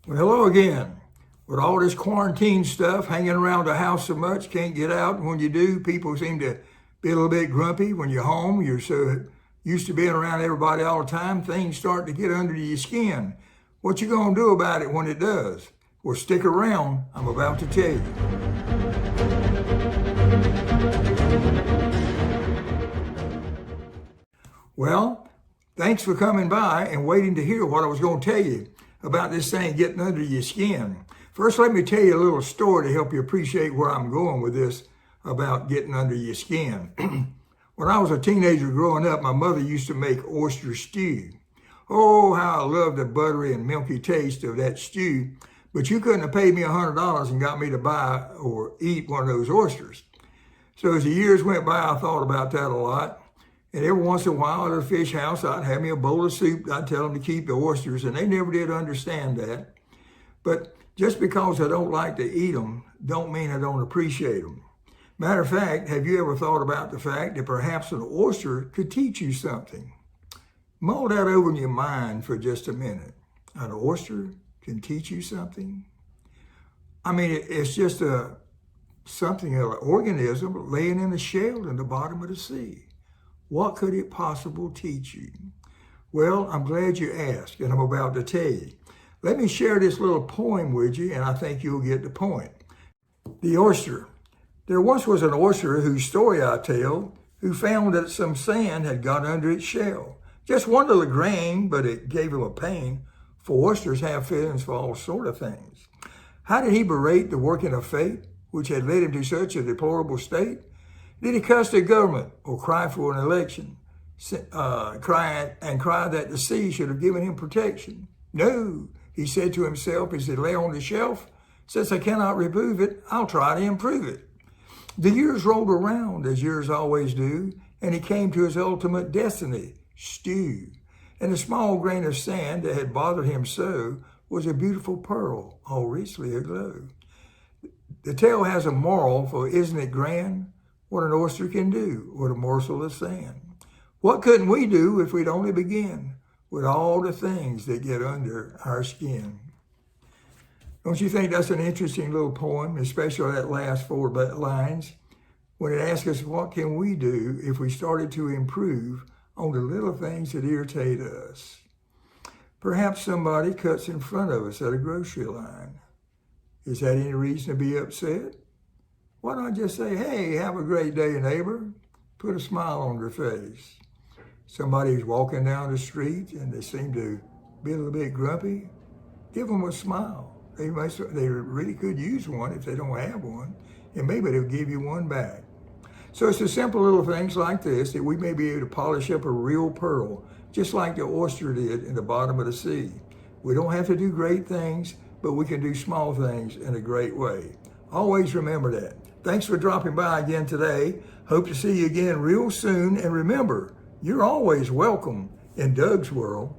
Well, hello again. With all this quarantine stuff, hanging around the house so much, can't get out. And when you do, people seem to be a little bit grumpy. When you're home, you're so used to being around everybody all the time, things start to get under your skin. What you gonna do about it when it does? Well, stick around. I'm about to tell you. Well, thanks for coming by and waiting to hear what I was going to tell you about this thing getting under your skin. First, let me tell you a little story to help you appreciate where I'm going with this about getting under your skin. When I was a teenager growing up, my mother used to make oyster stew. Oh, how I loved the buttery and milky taste of that stew, but you couldn't have paid me $100 and got me to buy or eat one of those oysters. So as the years went by, I thought about that a lot. And every once in a while at a fish house, I'd have me a bowl of soup. I'd tell them to keep the oysters, and they never did understand that. But just because I don't like to eat them, don't mean I don't appreciate them. Matter of fact, have you ever thought about the fact that perhaps an oyster could teach you something? Mull that over in your mind for just a minute. An oyster can teach you something? I mean, it's just an organism laying in a shell in the bottom of the sea. What could it possibly teach you? Well, I'm glad you asked, and I'm about to tell you. Let me share this little poem with you, and I think you'll get the point. The oyster. There once was an oyster whose story I tell, who found that some sand had got under its shell. Just one little grain, but it gave him a pain, for oysters have feelings for all sort of things. How did he berate the working of fate, which had led him to such a deplorable state? Did he cuss the government or cry for an election, cry that the sea should have given him protection? No, he said to himself as he lay on the shelf, since I cannot remove it, I'll try to improve it. The years rolled around, as years always do, and he came to his ultimate destiny, stew. And the small grain of sand that had bothered him so was a beautiful pearl, all richly aglow. The tale has a moral, for isn't it grand what an oyster can do with a morsel of sand? What couldn't we do if we'd only begin with all the things that get under our skin? Don't you think that's an interesting little poem, especially that last four lines, when it asks us what can we do if we started to improve on the little things that irritate us? Perhaps somebody cuts in front of us at a grocery line. Is that any reason to be upset? Why not just say, hey, have a great day, neighbor? Put a smile on their face. Somebody's walking down the street and they seem to be a little bit grumpy. Give them a smile. They really could use one if they don't have one, and maybe they'll give you one back. So it's the simple little things like this that we may be able to polish up a real pearl, just like the oyster did in the bottom of the sea. We don't have to do great things, but we can do small things in a great way. Always remember that. Thanks for dropping by again today. Hope to see you again real soon. And remember, you're always welcome in Doug's world.